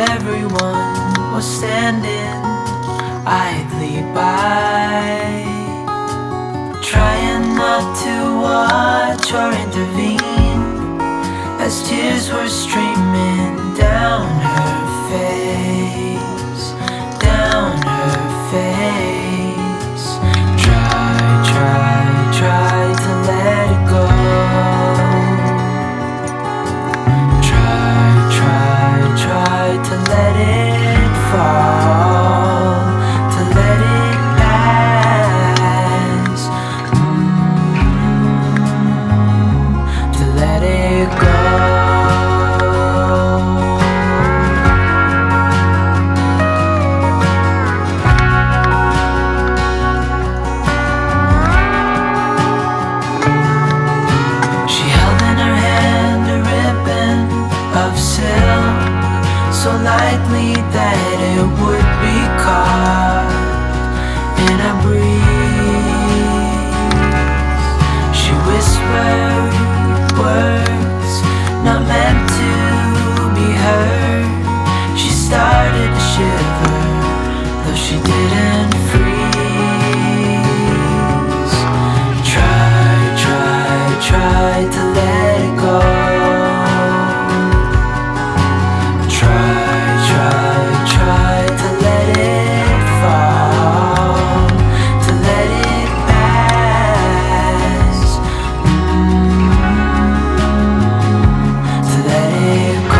everyone was standing idly by, trying not to watch or intervene as tears were streaming down her face, down her face. Try to let it go. Try to let it fall, to let it pass, to let it go. She held in her hand a ribbon of silk, so lightly that it would be caught in a breeze. She whispered words not meant to be heard. She started to shiver, though she didn't freeze. Try to let it go. Try to let it fall, to let it pass, to let it go.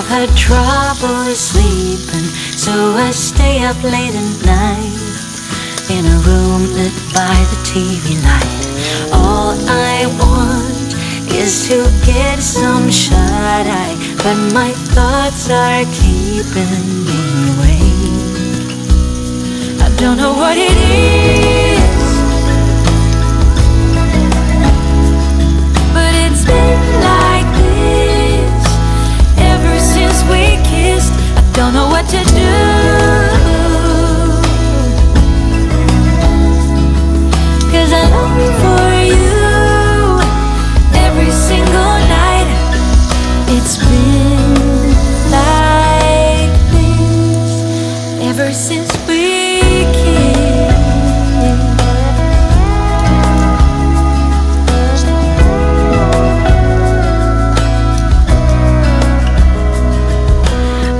Had trouble sleeping, so I stay up late at night in a room lit by the TV light. All I want is to get some shut-eye, but my thoughts are keeping me awake. I don't know what it is, but it's been like this ever since we kissed. I don't know what to do, 'cause I long for you every single night. It's been like this ever since we kissed.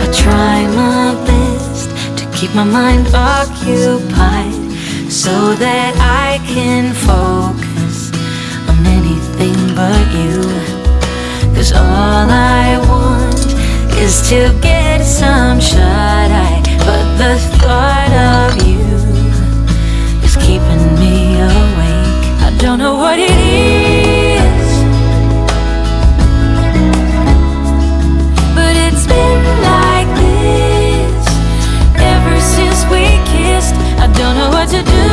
I try my best to keep my mind occupied so that I can focus on anything but you. 'Cause all I want is to get some shut-eye, but the thought of you is keeping me awake. I don't know what it is, but it's been like this ever since we kissed. I don't know what to do,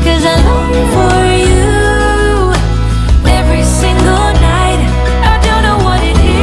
'cause I long for you every single night. I don't know what it is,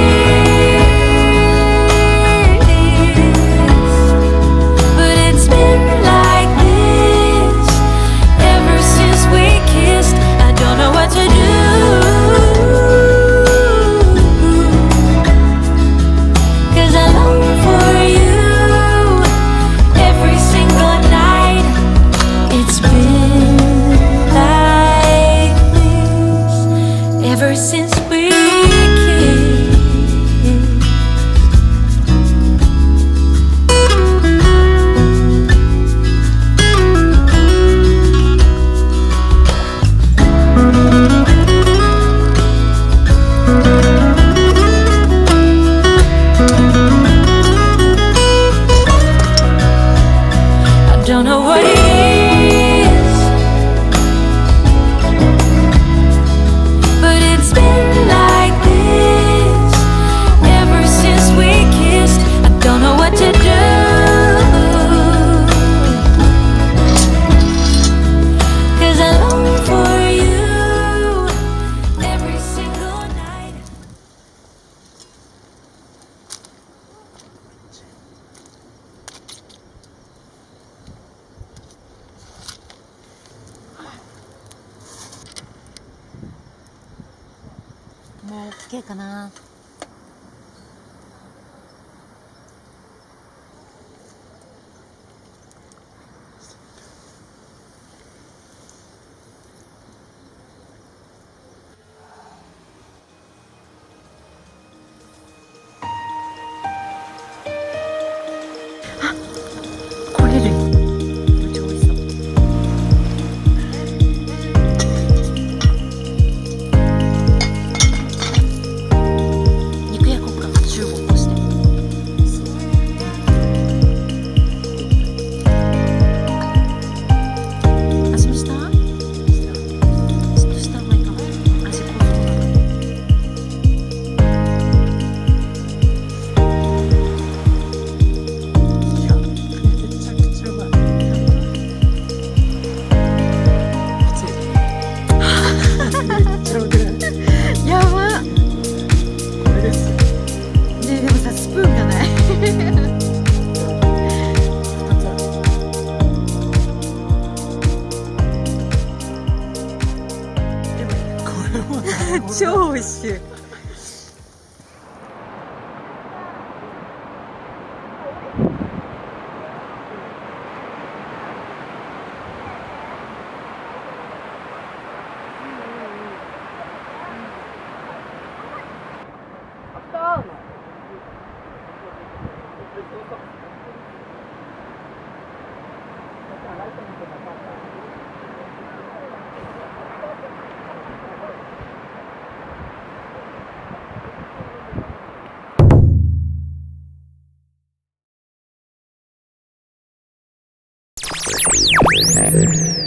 OK かな。あ、これる。めっちゃ美味しそう。肉焼こうか、中国として。味見した？ちょっとした方がいいかも。味濃そうだな。やばっ。これです。ねえ、でもさ、スプーンがない。超美味しい。Thank you.